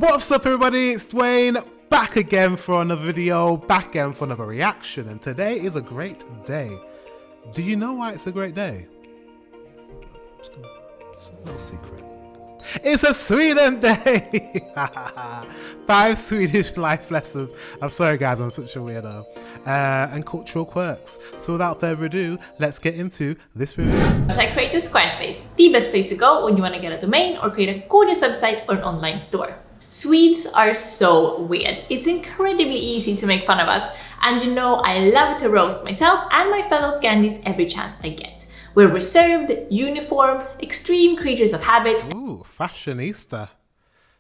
What's up everybody, it's Dwayne, back again for another video, back again for another reaction, and today is a great day. Do you know why it's a great day? It's a little secret. It's a Sweden day! 5 Swedish life lessons. I'm sorry guys, I'm such a weirdo. And cultural quirks. So without further ado, let's get into this review. Website Creator Squarespace, the best place to go when you want to get a domain or create a gorgeous website or an online store. Swedes are so weird. It's incredibly easy to make fun of us, and you know I love to roast myself and my fellow Scandies every chance I get. We're reserved, uniform, extreme creatures of habit. Ooh, fashionista.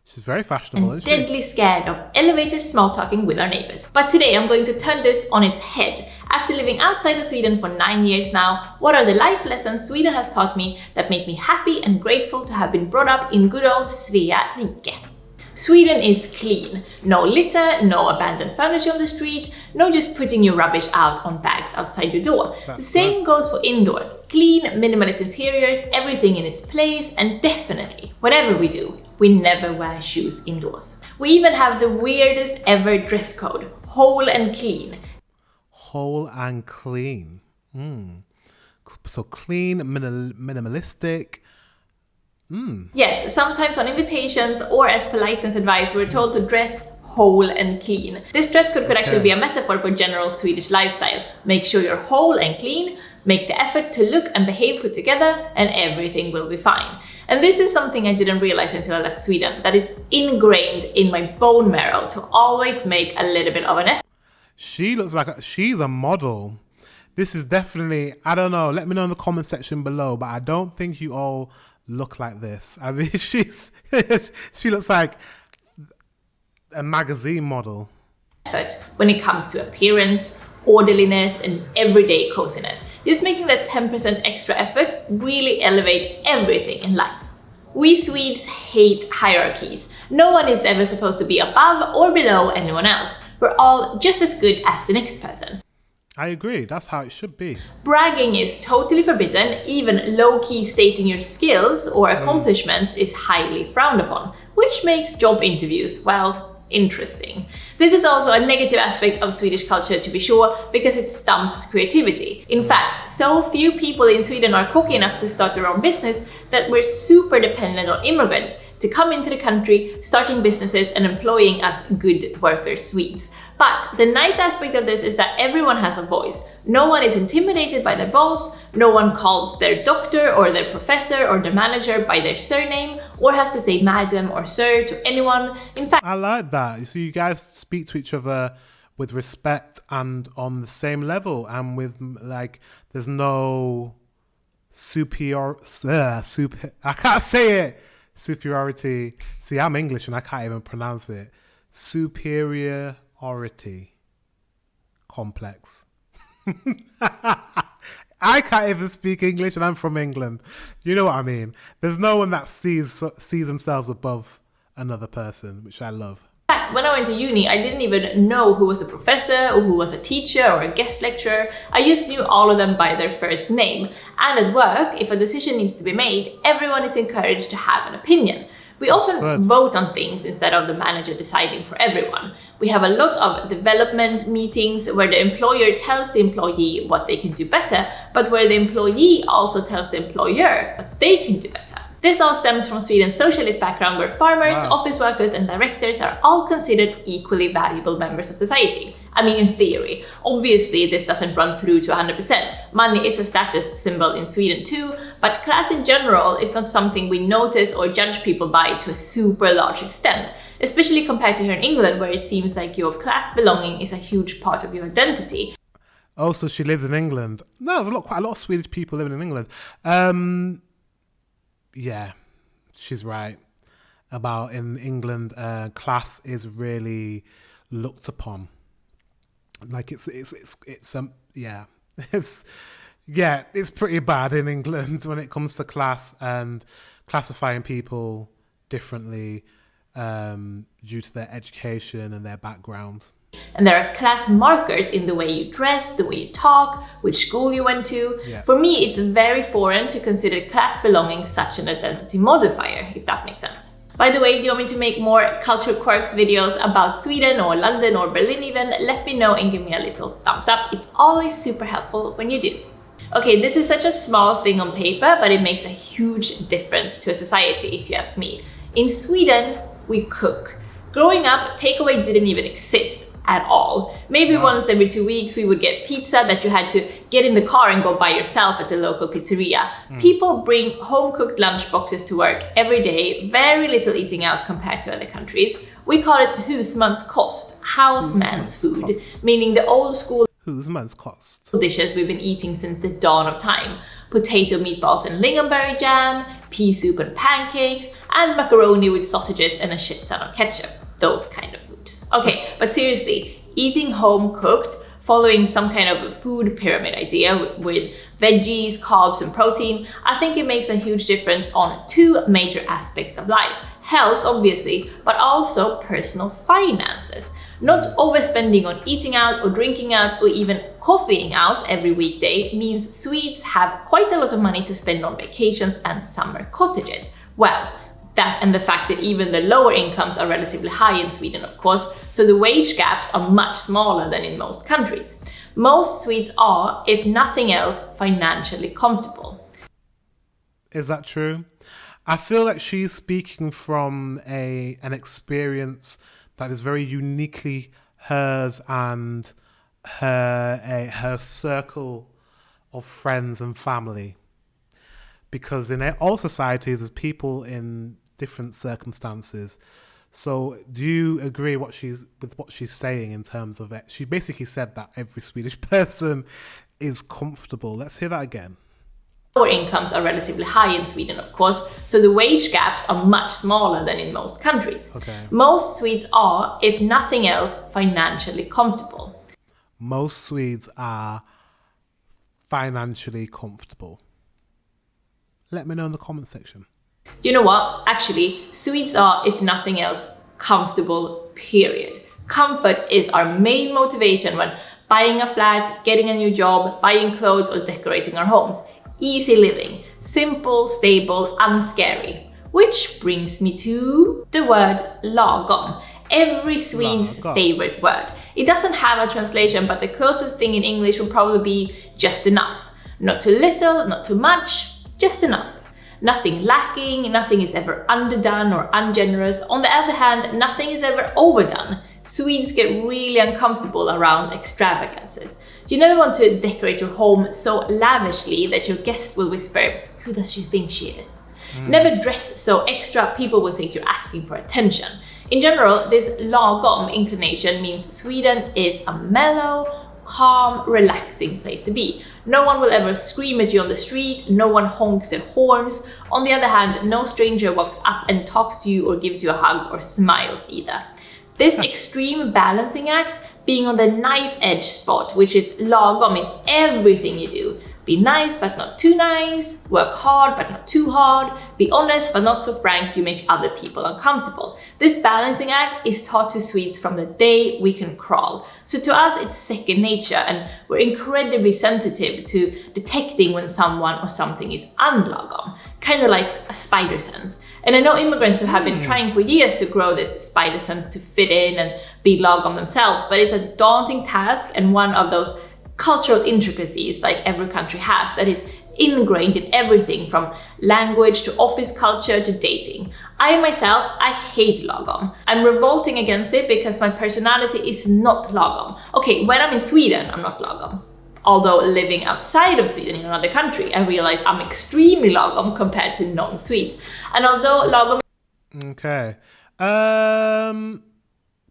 She's very fashionable, and isn't she? deadly scared of elevator small talking with our neighbors. But today I'm going to turn this on its head. After living outside of Sweden for 9 years now, what are the life lessons Sweden has taught me that make me happy and grateful to have been brought up in good old Svea rike? Sweden is clean. No litter, no abandoned furniture on the street, no just putting your rubbish out on bags outside your door. The same goes for indoors. Clean, minimalist interiors, everything in its place, and definitely, whatever we do, we never wear shoes indoors. We even have the weirdest ever dress code, whole and clean. Whole and clean. So clean, minimalistic. Yes, sometimes on invitations or as politeness advice, we're told to dress whole and clean. This dress code could actually be a metaphor for general Swedish lifestyle. Make sure you're whole and clean, make the effort to look and behave put together, and everything will be fine. And this is something I didn't realize until I left Sweden, that it's ingrained in my bone marrow to always make a little bit of an effort. She looks like she's a model. This is definitely, I don't know, let me know in the comment section below, but I don't think you all look like this. I mean, she looks like a magazine model. When it comes to appearance, orderliness, and everyday coziness. Just making that 10% extra effort really elevates everything in life. We Swedes hate hierarchies. No one is ever supposed to be above or below anyone else. We're all just as good as the next person. I agree, that's how it should be. Bragging is totally forbidden. Even low-key stating your skills or accomplishments is highly frowned upon, which makes job interviews, well, interesting. This is also a negative aspect of Swedish culture, to be sure, because it stumps creativity. In fact, so few people in Sweden are cocky enough to start their own business that we're super dependent on immigrants to come into the country, starting businesses and employing us good worker Swedes. But the nice aspect of this is that everyone has a voice. No one is intimidated by their boss, no one calls their doctor or their professor or their manager by their surname, or has to say madam or sir to anyone. In fact, I like that. So you guys speak to each other with respect and on the same level, and with like, there's no I can't say it. Superiority. See, I'm English and I can't even pronounce it. Superiority complex. I can't even speak English and I'm from England. You know what I mean? There's no one that sees themselves above another person, which I love. In fact, when I went to uni, I didn't even know who was a professor or who was a teacher or a guest lecturer. I just knew all of them by their first name. And at work, if a decision needs to be made, everyone is encouraged to have an opinion. We often vote on things instead of the manager deciding for everyone. We have a lot of development meetings where the employer tells the employee what they can do better, but where the employee also tells the employer what they can do better. This all stems from Sweden's socialist background, where farmers, office workers, and directors are all considered equally valuable members of society. I mean, in theory. Obviously, this doesn't run through to 100%. Money is a status symbol in Sweden too, but class in general is not something we notice or judge people by to a super large extent, especially compared to here in England, where it seems like your class belonging is a huge part of your identity. Oh, so she lives in England. No, there's quite a lot of Swedish people living in England. Yeah, she's right about in England, class is really looked upon. Like it's pretty bad in England when it comes to class and classifying people differently due to their education and their background. And there are class markers in the way you dress, the way you talk, which school you went to. Yeah. For me, it's very foreign to consider class belonging such an identity modifier, if that makes sense. By the way, do you want me to make more culture quirks videos about Sweden or London or Berlin even? Let me know and give me a little thumbs up. It's always super helpful when you do. Okay, this is such a small thing on paper, but it makes a huge difference to a society, if you ask me. In Sweden, we cook. Growing up, takeaway didn't even exist at all. Maybe once every 2 weeks we would get pizza that you had to get in the car and go buy yourself at the local pizzeria. People bring home-cooked lunch boxes to work every day, very little eating out compared to other countries. We call it husmanskost, houseman's food, meaning the old school husmanskost dishes we've been eating since the dawn of time. Potato meatballs and lingonberry jam, pea soup and pancakes, and macaroni with sausages and a shit ton of ketchup. Those kind of foods. Okay, but seriously, eating home cooked, following some kind of food pyramid idea with veggies, carbs and protein, I think it makes a huge difference on two major aspects of life. Health, obviously, but also personal finances. Not overspending on eating out or drinking out or even coffeeing out every weekday means Swedes have quite a lot of money to spend on vacations and summer cottages. Well, that and the fact that even the lower incomes are relatively high in Sweden, of course, so the wage gaps are much smaller than in most countries. Most Swedes are, if nothing else, financially comfortable. Is that true? I feel like she's speaking from an experience that is very uniquely hers and her circle of friends and family. Because in all societies, there's people in different circumstances. So do you agree with what she's saying in terms of it? She basically said that every Swedish person is comfortable. Let's hear that again. Lower incomes are relatively high in Sweden, of course, so the wage gaps are much smaller than in most countries. Okay. Most Swedes are, if nothing else, financially comfortable. Most Swedes are financially comfortable. Let me know in the comment section. You know what? Actually, Swedes are, if nothing else, comfortable, period. Comfort is our main motivation when buying a flat, getting a new job, buying clothes or decorating our homes. Easy living, simple, stable, unscary. Which brings me to the word lagom. Every Swede's favorite word. It doesn't have a translation, but the closest thing in English would probably be just enough. Not too little, not too much, just enough. Nothing lacking, nothing is ever underdone or ungenerous. On the other hand, nothing is ever overdone. Swedes get really uncomfortable around extravagances. You never want to decorate your home so lavishly that your guest will whisper, "Who does she think she is?" Never dress so extra, people will think you're asking for attention. In general, this lagom inclination means Sweden is a mellow, calm, relaxing place to be. No one will ever scream at you on the street, no one honks their horns. On the other hand, no stranger walks up and talks to you or gives you a hug or smiles either. This extreme balancing act, being on the knife edge spot, which is lagom in everything you do. Be nice but not too nice, work hard but not too hard, be honest but not so frank you make other people uncomfortable. This balancing act is taught to Swedes from the day we can crawl. So to us it's second nature and we're incredibly sensitive to detecting when someone or something is unlagom, kind of like a spider sense. And I know immigrants who have been trying for years to grow this spider sense to fit in and be lagom themselves, but it's a daunting task and one of those cultural intricacies like every country has that is ingrained in everything from language to office culture to dating. I myself, I hate lagom. I'm revolting against it because my personality is not lagom. Okay, when I'm in Sweden, I'm not lagom. Although living outside of Sweden in another country, I realize I'm extremely lagom compared to non-Swedes. And although lagom... Okay.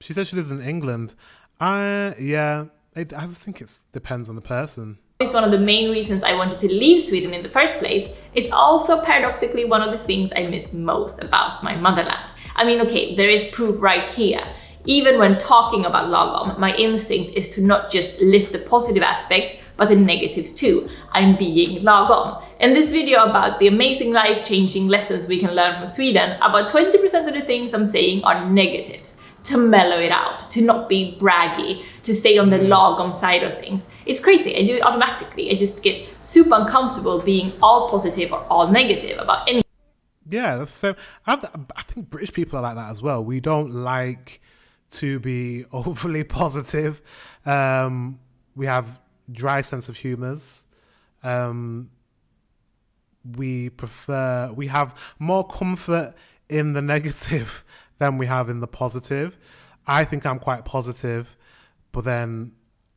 She said she lives in England. Yeah. I just think it depends on the person. It's one of the main reasons I wanted to leave Sweden in the first place. It's also paradoxically one of the things I miss most about my motherland. I mean, okay, there is proof right here. Even when talking about lagom, my instinct is to not just lift the positive aspect, but the negatives too. I'm being lagom. In this video about the amazing life-changing lessons we can learn from Sweden, about 20% of the things I'm saying are negatives. To mellow it out, to not be braggy, to stay on the lagom side of things. It's crazy, I do it automatically. I just get super uncomfortable being all positive or all negative about anything. Yeah, that's the same. I think British people are like that as well. We don't like to be overly positive. We have dry sense of humours. We have more comfort in the negative than we have in the positive. I think I'm quite positive, but then,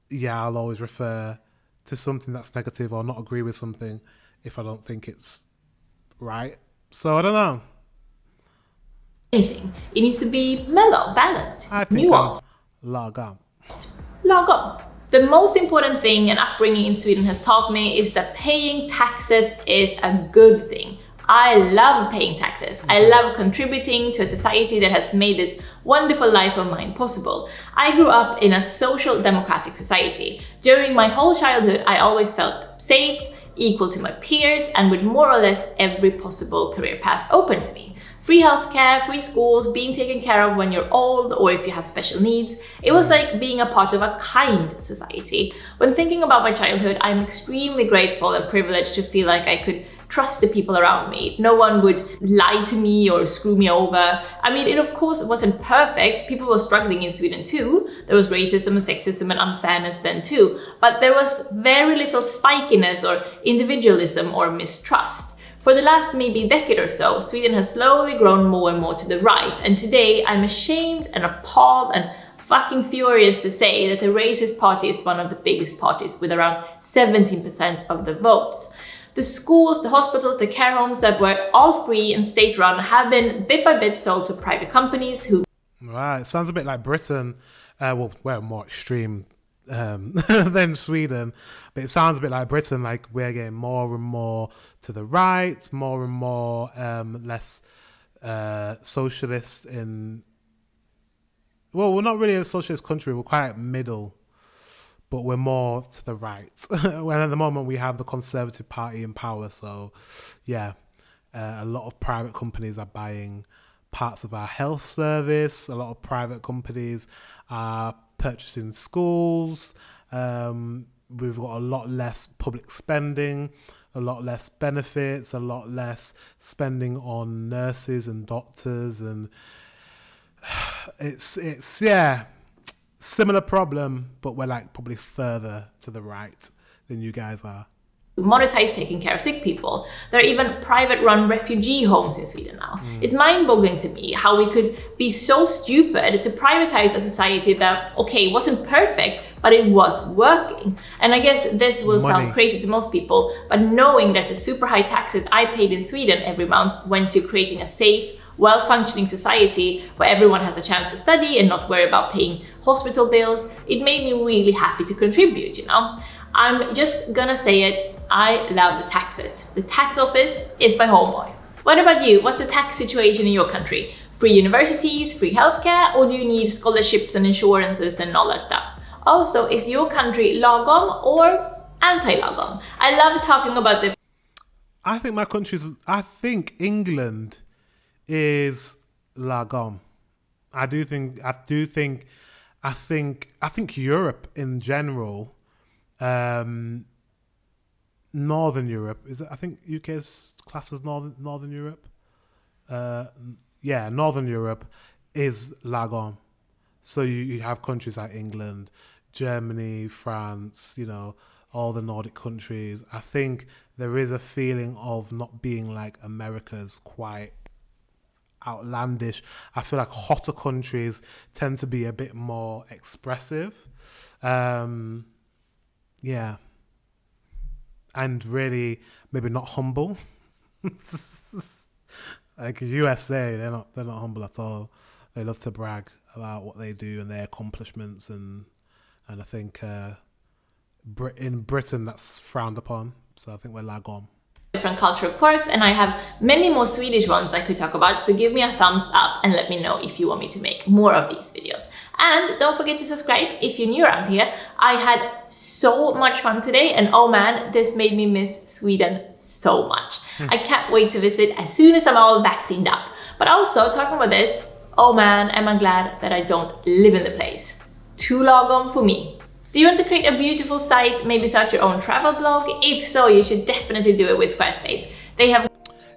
yeah, I'll always refer to something that's negative or not agree with something if I don't think it's right. So I don't know. Anything. It needs to be mellow, balanced, I think nuanced. Lagom. Lagom. The most important thing an upbringing in Sweden has taught me is that paying taxes is a good thing. I love paying taxes. I love contributing to a society that has made this wonderful life of mine possible. I grew up in a social democratic society. During my whole childhood, I always felt safe, equal to my peers, and with more or less every possible career path open to me. Free healthcare, free schools, being taken care of when you're old or if you have special needs. It was like being a part of a kind society. When thinking about my childhood, I'm extremely grateful and privileged to feel like I could trust the people around me. No one would lie to me or screw me over. I mean, it of course wasn't perfect. People were struggling in Sweden too. There was racism and sexism and unfairness then too. But there was very little spikiness or individualism or mistrust. For the last maybe decade or so, Sweden has slowly grown more and more to the right, and today I'm ashamed and appalled and fucking furious to say that the racist party is one of the biggest parties with around 17% of the votes. The schools, the hospitals, the care homes that were all free and state-run have been bit by bit sold to private companies who... Right, sounds a bit like Britain. Well, we're more extreme than Sweden, but it sounds a bit like Britain. Like we're getting more and more to the right, more and more less socialist. Well, we're not really a socialist country. We're quite middle, but we're more to the right. When at the moment we have the Conservative Party in power, so yeah, a lot of private companies are buying parts of our health service. A lot of private companies are purchasing schools. We've got a lot less public spending, a lot less benefits, a lot less spending on nurses and doctors, and it's yeah, similar problem, but we're like probably further to the right than you guys are. Monetize taking care of sick people. There are even private-run refugee homes in Sweden now. It's mind-boggling to me how we could be so stupid to privatize a society that, okay, wasn't perfect, but it was working. And I guess this will sound crazy to most people, but knowing that the super high taxes I paid in Sweden every month went to creating a safe, well-functioning society where everyone has a chance to study and not worry about paying hospital bills, it made me really happy to contribute, you know? I'm just gonna say it, I love the taxes. The tax office is my homeboy. What about you? What's the tax situation in your country? Free universities, free healthcare, or do you need scholarships and insurances and all that stuff? Also, is your country lagom or anti-lagom? I love talking about the... I think England is lagom. I think Europe in general, Northern Europe, I think UK is classed as Northern Europe. Northern Europe is lagom. So you have countries like England, Germany, France, you know, all the Nordic countries. I think there is a feeling of not being like America's quite outlandish. I feel like hotter countries tend to be a bit more expressive. Yeah. And really maybe not humble. Like USA, they're not humble at all. They love to brag about what they do and their accomplishments, and I think in Britain that's frowned upon. So I think we're lagom. Different cultural quirks, and I have many more Swedish ones I could talk about, so give me a thumbs up and let me know if you want me to make more of these videos. And don't forget to subscribe if you're new around here. I had so much fun today, and oh man, this made me miss Sweden so much. I can't wait to visit as soon as I'm all vaccinated up. But also, talking about this, oh man, am I glad that I don't live in the place. Too lagom for me. Do you want to create a beautiful site, maybe start your own travel blog? If so, you should definitely do it with Squarespace. They have...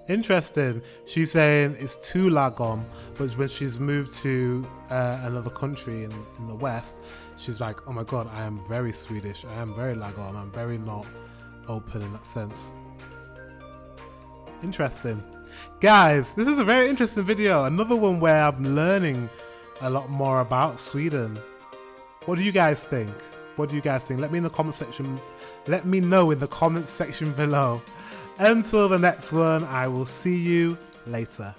Interesting. She's saying it's too lagom, but when she's moved to another country in the West, she's like, oh my God, I am very Swedish. I am very lagom. I'm very not open in that sense. Interesting. Guys, this is a very interesting video. Another one where I'm learning a lot more about Sweden. What do you guys think? What do you guys think? Let me in the comment section. Let me know in the comment section below. Until the next one, I will see you later.